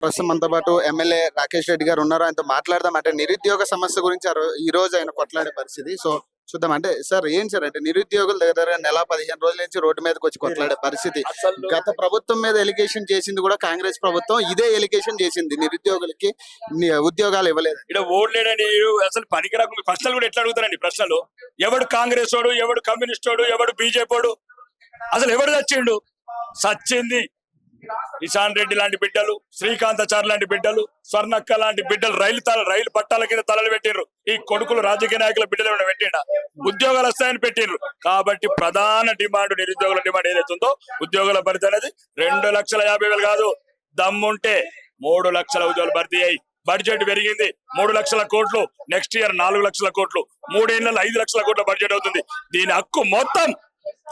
ప్రస్తుతం మనతో పాటు ఎమ్మెల్యే రాకేష్ రెడ్డి గారు ఉన్నారు. ఆయనతో మాట్లాడదాం. అంటే నిరుద్యోగ సమస్య గురించి ఈ రోజు ఆయన కొట్లాడే పరిస్థితి. సో చూద్దాం. అంటే సార్ ఏం సార్ అంటే నిరుద్యోగుల దగ్గర నెల 15 రోజుల నుంచి రోడ్డు మీదకి వచ్చి కొట్లాడే పరిస్థితి. గత ప్రభుత్వం మీద ఎలిగేషన్ చేసింది కూడా కాంగ్రెస్ ప్రభుత్వం. ఇదే ఎలిగేషన్ చేసింది, నిరుద్యోగులకి ఉద్యోగాలు ఇవ్వలేదు. ఇక్కడ ఓట్లేడండి. అసలు పనికిరాకు ప్రశ్నలు కూడా ఎట్లా అడుగుతారండి? ప్రశ్నలు ఎవడు కాంగ్రెస్ వాడు, ఎవడు కమ్యూనిస్ట్ వాడు, ఎవడు బీజేపీ వాడు, అసలు ఎవడు చచ్చిండు? సచ్చింది కిషాన్ రెడ్డి లాంటి బిడ్డలు, శ్రీకాంతాచారి లాంటి బిడ్డలు, స్వర్ణక్క లాంటి బిడ్డలు రైలు పట్టాల కింద తలలు పెట్టిండ్రు. ఈ కొడుకులు రాజకీయ నాయకుల బిడ్డలు ఏమైనా పెట్టిండా? ఉద్యోగాలు వస్తాయని పెట్టిండ్రు. కాబట్టి ప్రధాన డిమాండ్, నిరుద్యోగుల డిమాండ్ ఏదైతుందో ఉద్యోగుల భర్తీ అనేది 2,50,000 కాదు, దమ్ముంటే 3 లక్షల ఉద్యోగాలు భర్తీ అయ్యి బడ్జెట్ పెరిగింది 3 లక్షల కోట్లు. నెక్స్ట్ ఇయర్ 4 లక్షల కోట్లు, 3 ఏళ్లలో 5 లక్షల కోట్ల బడ్జెట్ అవుతుంది. దీని హక్కు మొత్తం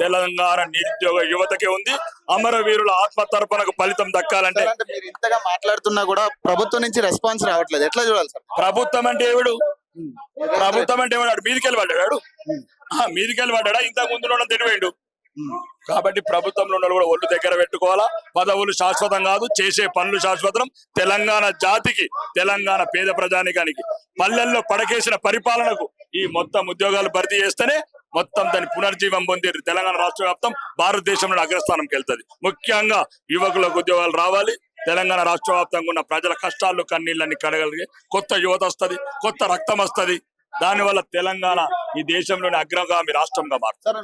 తెలంగాణ నిరుద్యోగ యువతకే ఉంది. అమరవీరుల ఆత్మతర్పణకు ఫలితం దక్కాలంటే మీరు ఇంతగా మాట్లాడుతున్నా కూడా ప్రభుత్వం నుంచి రెస్పాన్స్ రావట్లేదు. ఎట్లా చూడాలి సార్? ప్రభుత్వం అంటే ఎవడు? ప్రభుత్వం అంటే ఎవడు? మీదికెళ్ళి పడ్డాడు. మీదికెళ్ళి పడ్డా? ఇంతకు ముందు తెలివేండు. కాబట్టి ప్రభుత్వంలో ఉన్న కూడా ఒళ్ళు దగ్గర పెట్టుకోవాలా. పదవులు శాశ్వతం కాదు, చేసే పనులు శాశ్వతం. తెలంగాణ జాతికి, తెలంగాణ పేద ప్రజానికానికి పల్లెల్లో పడకేసిన పరిపాలనకు ఈ మొత్తం ఉద్యోగాలు భర్తీ చేస్తేనే మొత్తం దాని పునర్జీవం పొంది తెలంగాణ రాష్ట్ర వ్యాప్తం భారతదేశంలో అగ్రస్థానంకి వెళ్తుంది. ముఖ్యంగా యువకులకు ఉద్యోగాలు రావాలి. తెలంగాణ రాష్ట్ర వ్యాప్తంగా ఉన్న ప్రజల కష్టాలు కన్నీళ్ళని కడగలిగే కొత్త యువత వస్తుంది, కొత్త రక్తం వస్తుంది. దానివల్ల తెలంగాణ ఈ దేశంలోని అగ్రగామి రాష్ట్రంగా మారుతుంది.